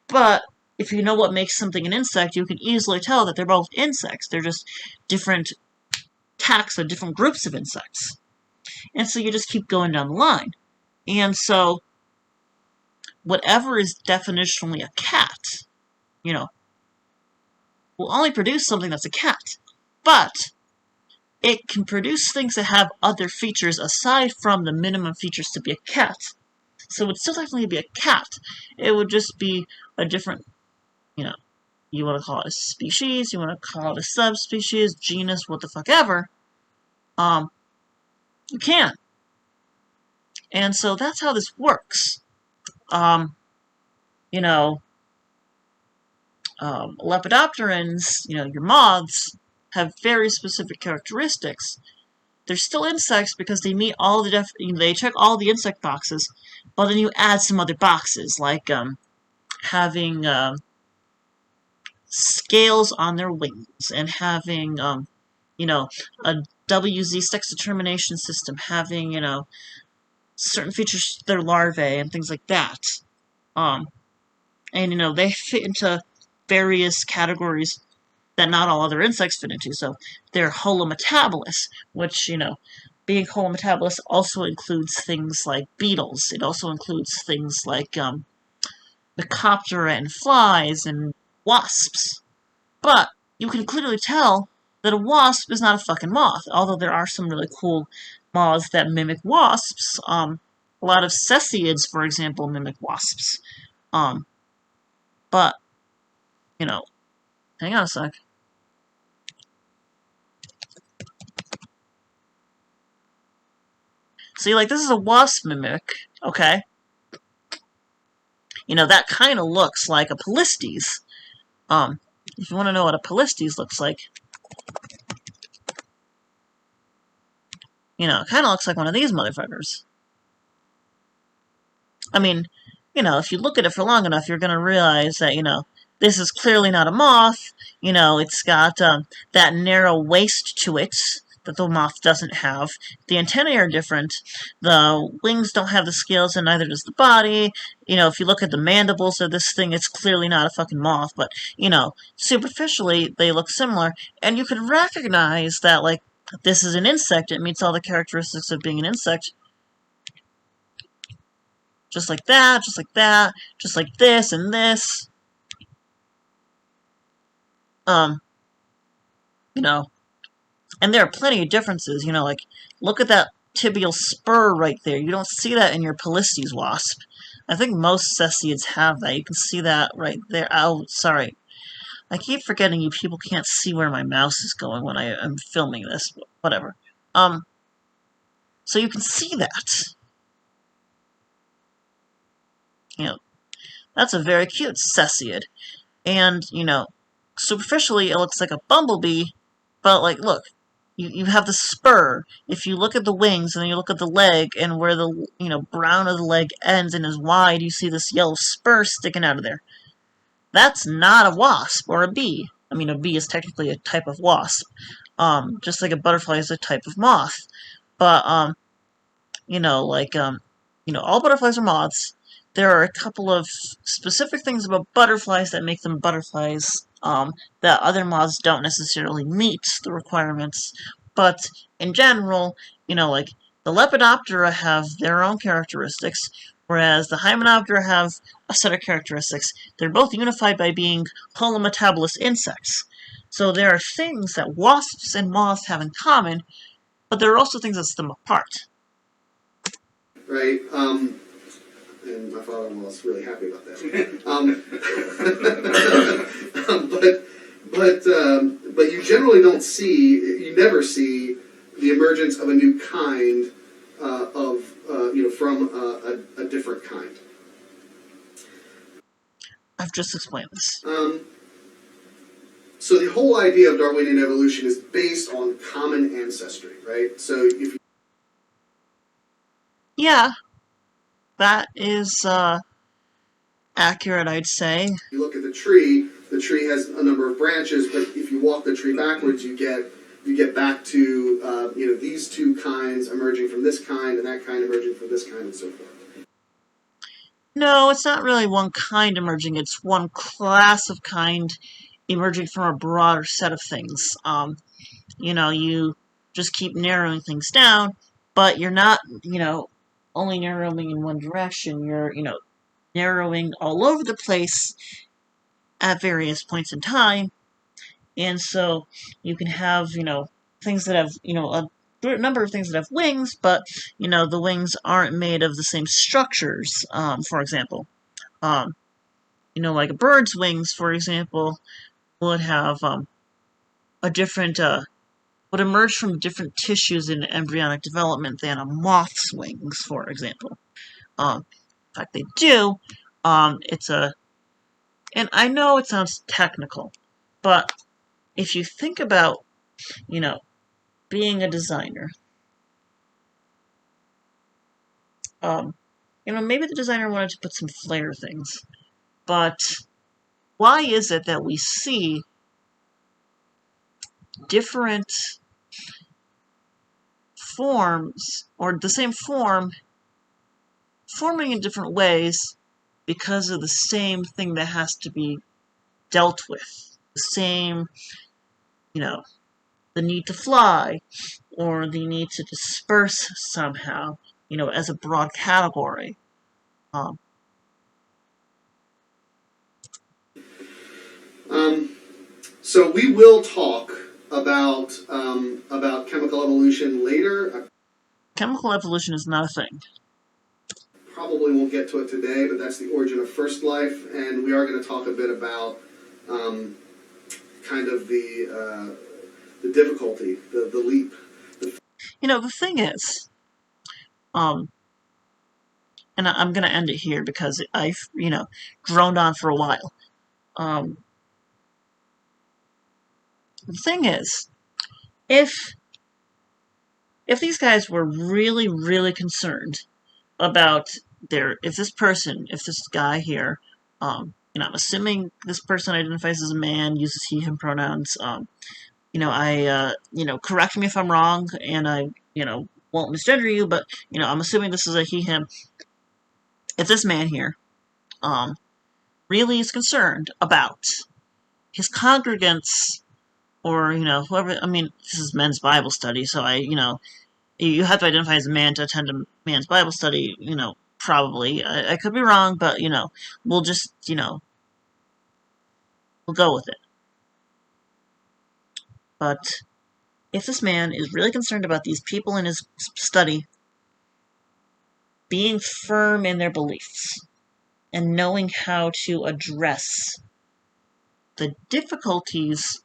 but if you know what makes something an insect, you can easily tell that they're both insects. They're just different taxa, different groups of insects. And so you just keep going down the line. And so, whatever is definitionally a cat, will only produce something that's a cat. But it can produce things that have other features aside from the minimum features to be a cat. So it would still technically be a cat. It would just be a different, you want to call it a species, you want to call it a subspecies, genus, what the fuck ever. You can. And so that's how this works. Lepidopterans, your moths, have very specific characteristics. They're still insects because they meet all they check all the insect boxes, but then you add some other boxes, like having scales on their wings, and having, a WZ sex determination system, having, certain features to their larvae, and things like that. And, they fit into various categories that not all other insects fit into. So they're holometabolists, which, being holometabolists also includes things like beetles. It also includes things like Mecoptera and flies and wasps. But you can clearly tell that a wasp is not a fucking moth, although there are some really cool moths that mimic wasps. A lot of cecids, for example, mimic wasps. But, hang on a sec. See, like, this is a wasp mimic, okay? That kind of looks like a Polistes. If you want to know what a Polistes looks like, it kind of looks like one of these motherfuckers. I mean, if you look at it for long enough, you're going to realize that, this is clearly not a moth. It's got that narrow waist to it that the moth doesn't have. The antennae are different. The wings don't have the scales, and neither does the body. If you look at the mandibles of this thing, it's clearly not a fucking moth. But, superficially, they look similar. And you can recognize that, like, this is an insect. It meets all the characteristics of being an insect. Just like that, just like that, just like this and this. And there are plenty of differences, like, look at that tibial spur right there. You don't see that in your Polistes wasp. I think most cecids have that. You can see that right there. Oh, sorry. I keep forgetting you people can't see where my mouse is going when I am filming this. Whatever. So you can see that. That's a very cute cecid. And, superficially it looks like a bumblebee, but, like, look. You have the spur. If you look at the wings and then you look at the leg, and where the brown of the leg ends and is wide, you see this yellow spur sticking out of there. That's not a wasp or a bee. I mean, a bee is technically a type of wasp, just like a butterfly is a type of moth. But all butterflies are moths. There are a couple of specific things about butterflies that make them butterflies, that other moths don't necessarily meet the requirements. But in general, like, the Lepidoptera have their own characteristics, whereas the Hymenoptera have a set of characteristics. They're both unified by being holometabolous insects. So there are things that wasps and moths have in common, but there are also things that set them apart. Right. And my father-in-law is really happy about that. But you generally don't see, you never see the emergence of a new kind from a different kind. I've just explained this. So the whole idea of Darwinian evolution is based on common ancestry, right? So if that is accurate, I'd say. you look at the tree has a number of branches, but if you walk the tree backwards, you get back to these two kinds emerging from this kind, and that kind emerging from this kind, and so forth. No, it's not really one kind emerging. It's one class of kind emerging from a broader set of things. You just keep narrowing things down, but you're not, only narrowing in one direction. You're, narrowing all over the place at various points in time, And so you can have, things that have, a number of things that have wings, but, the wings aren't made of the same structures, for example. Um, like a bird's wings, for example, would have a different, would emerge from different tissues in embryonic development than a moth's wings, for example. In fact, they do. It's a, and I know it sounds technical, but if you think about, you know, being a designer, um, maybe the designer wanted to put some flair things, but why is it that we see different forms, or the same form, forming in different ways because of the same thing that has to be dealt with? The same, you know, the need to fly, or the need to disperse somehow, as a broad category. Um, So we will talk about chemical evolution later. Chemical evolution is not a thing. Probably won't get to it today, but that's the origin of first life, and we are going to talk a bit about kind of the difficulty, the leap. The thing is, and I'm going to end it here because I've, droned on for a while. Um, the thing is, if these guys were really, really concerned about if this guy here, I'm assuming this person identifies as a man, uses he, him pronouns, correct me if I'm wrong, and I, won't misgender you, but, I'm assuming this is a he, him. If this man here, really is concerned about his congregants, or, whoever, this is men's Bible study, so you have to identify as a man to attend a man's Bible study, probably. I could be wrong, but, we'll just, we'll go with it. But if this man is really concerned about these people in his study being firm in their beliefs and knowing how to address the difficulties,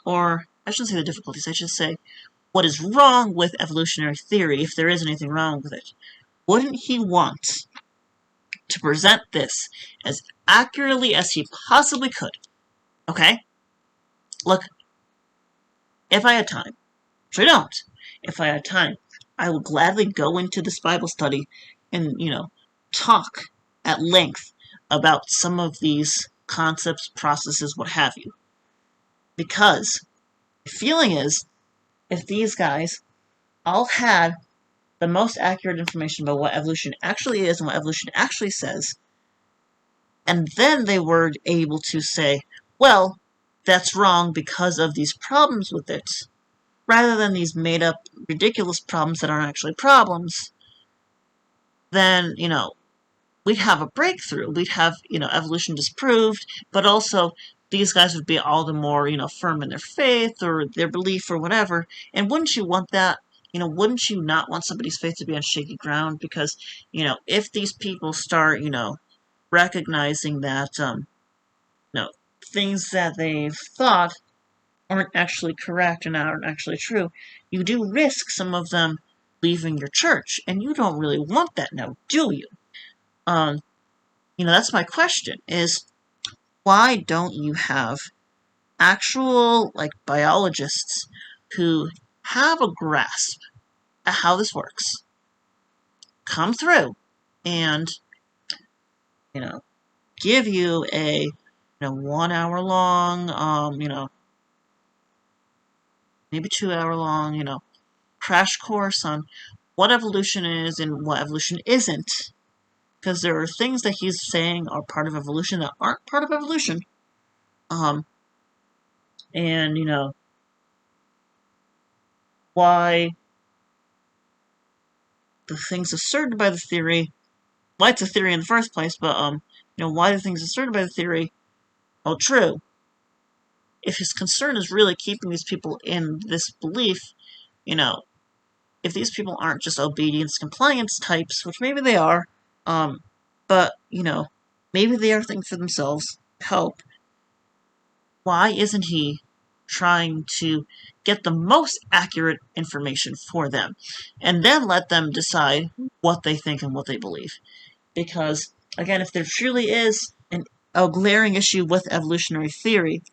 or I shouldn't say the difficulties, I should say what is wrong with evolutionary theory, if there is anything wrong with it, wouldn't he want to present this as accurately as he possibly could? Okay? Look, if I had time, which I don't, if I had time, I would gladly go into this Bible study and, talk at length about some of these concepts, processes, what have you. Because the feeling is, if these guys all had the most accurate information about what evolution actually is and what evolution actually says, and then they were able to say, well, that's wrong because of these problems with it, rather than these made-up, ridiculous problems that aren't actually problems, then, we'd have a breakthrough. We'd have, evolution disproved, but also these guys would be all the more, firm in their faith or their belief or whatever. And wouldn't you want that? Wouldn't you not want somebody's faith to be on shaky ground? Because, if these people start, recognizing that, things that they've thought aren't actually correct and aren't actually true, you do risk some of them leaving your church, and you don't really want that now, do you? That's my question, is why don't you have actual, biologists who have a grasp at how this works come through and, give you a, 1 hour long, maybe 2 hour long, crash course on what evolution is and what evolution isn't. Because there are things that he's saying are part of evolution that aren't part of evolution. And, why the things asserted by the theory, why it's a theory in the first place, but, why the things asserted by the theory hold true. if his concern is really keeping these people in this belief, if these people aren't just obedience compliance types, which maybe they are, but, maybe they are thinking for themselves, help, why isn't he trying to get the most accurate information for them and then let them decide what they think and what they believe? Because, again, if there truly is a glaring issue with evolutionary theory,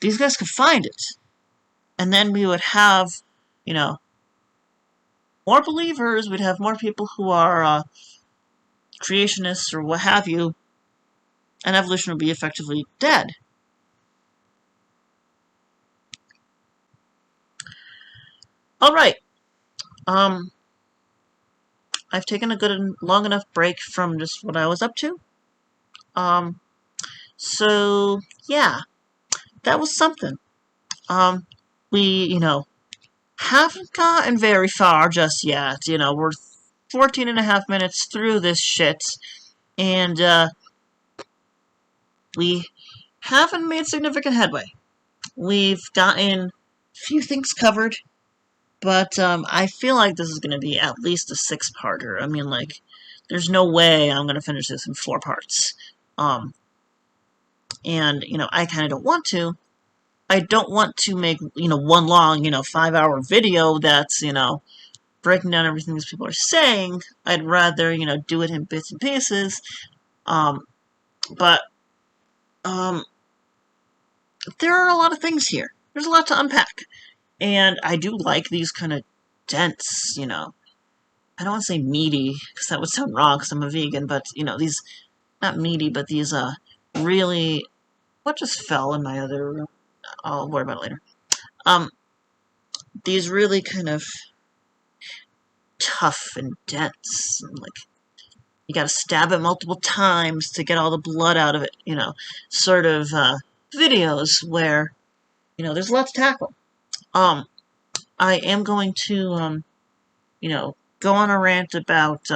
these guys could find it. And then we would have, more believers, we'd have more people who are creationists or what have you, and evolution would be effectively dead. Alright. I've taken a good and long enough break from just what I was up to. So, yeah, that was something. We, haven't gotten very far just yet. We're 14 and a half minutes through this shit, and, we haven't made significant headway. We've gotten a few things covered, but, I feel like this is going to be at least a 6-parter. I mean, there's no way I'm going to finish this in 4 parts. And, I kind of don't want to. I don't want to make, one long, 5-hour video that's, breaking down everything these people are saying. I'd rather, do it in bits and pieces. But, there are a lot of things here. There's a lot to unpack. And I do like these kind of dense, I don't want to say meaty, because that would sound wrong, because I'm a vegan, but, these, not meaty, but these, really, what just fell in my other room? I'll worry about it later. These really kind of tough and dense, and, you gotta stab it multiple times to get all the blood out of it, sort of, videos where, there's a lot to tackle. I am going to, go on a rant about,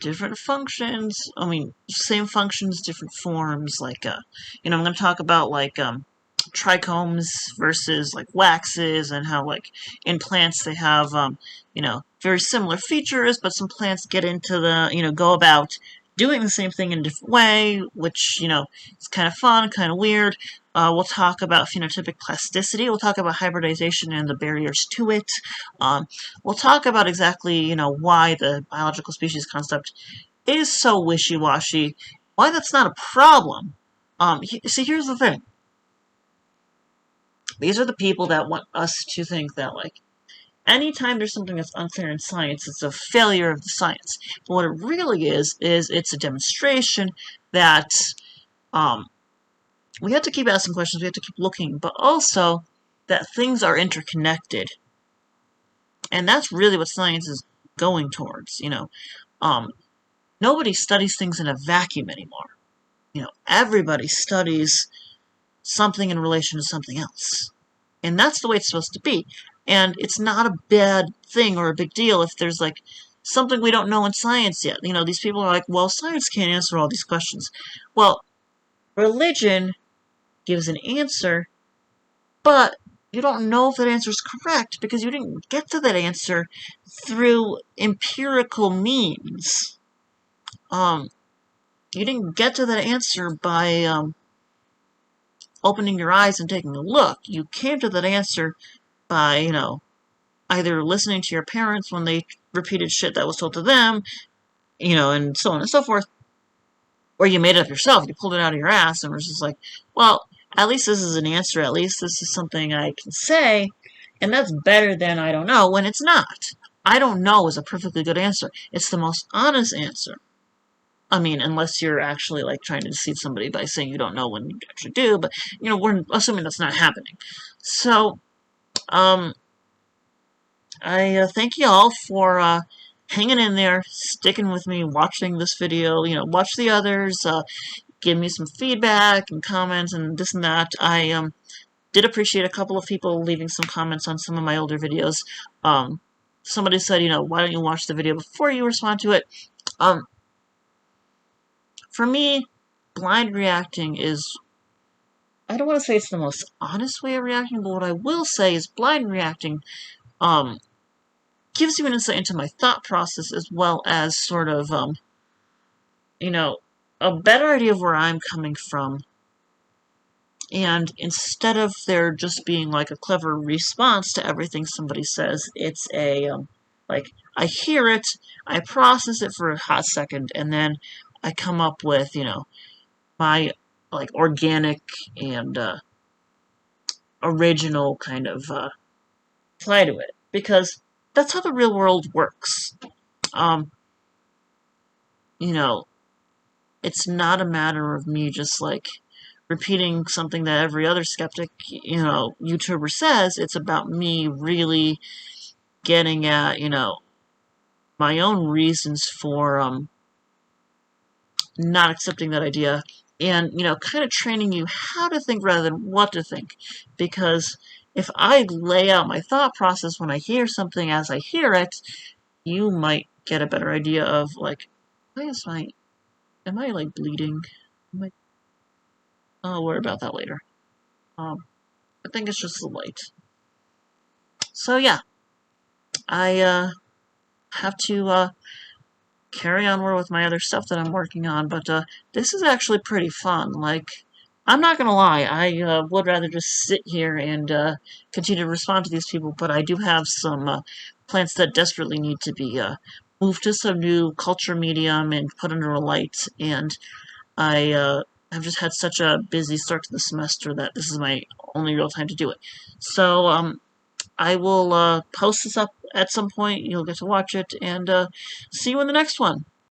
different functions. I mean, same functions, different forms. I'm going to talk about, trichomes versus, waxes, and how, in plants they have, very similar features, but some plants get into the, go about doing the same thing in a different way, which, is kind of fun, kind of weird. We'll talk about phenotypic plasticity. We'll talk about hybridization and the barriers to it. We'll talk about exactly, why the biological species concept is so wishy-washy, why that's not a problem. See, here's the thing. These are the people that want us to think that, anytime there's something that's unclear in science, it's a failure of the science. But what it really is it's a demonstration that, we have to keep asking questions, we have to keep looking, but also that things are interconnected. And that's really what science is going towards, Nobody studies things in a vacuum anymore. Everybody studies something in relation to something else. And that's the way it's supposed to be. And it's not a bad thing or a big deal if there's, something we don't know in science yet. These people are like, well, science can't answer all these questions. Well, religion gives an answer, but you don't know if that answer is correct because you didn't get to that answer through empirical means. You didn't get to that answer by opening your eyes and taking a look. You came to that answer by, either listening to your parents when they repeated shit that was told to them, and so on and so forth, or you made it up yourself. You pulled it out of your ass and was just like, well, at least this is an answer. At least this is something I can say, and that's better than I don't know when it's not. I don't know is a perfectly good answer. It's the most honest answer. I mean, unless you're actually, trying to deceive somebody by saying you don't know when you actually do, but, we're assuming that's not happening. So, I thank you all for, hanging in there, sticking with me, watching this video, watch the others, give me some feedback and comments and this and that. I, did appreciate a couple of people leaving some comments on some of my older videos. Somebody said, why don't you watch the video before you respond to it? For me, blind reacting is, I don't want to say it's the most honest way of reacting, but what I will say is blind reacting gives you an insight into my thought process, as well as sort of, you know, a better idea of where I'm coming from. And instead of there just being like a clever response to everything somebody says, it's a, like, I hear it, I process it for a hot second, and then I come up with, my, like, organic and original kind of apply to it. Because that's how the real world works. Um, you know, it's not a matter of me just, like, repeating something that every other skeptic, YouTuber says. It's about me really getting at, my own reasons for not accepting that idea, and, kind of training you how to think rather than what to think. Because if I lay out my thought process when I hear something as I hear it, you might get a better idea of, like, am I, like, bleeding? I'll worry about that later. I think it's just the light. So yeah, I have to carry on with my other stuff that I'm working on, but this is actually pretty fun. Like, I'm not gonna lie, I would rather just sit here and continue to respond to these people, but I do have some plants that desperately need to be moved to some new culture medium and put under a light, and I've just had such a busy start to the semester that this is my only real time to do it. So, I will post this up at some point. You'll get to watch it, and see you in the next one.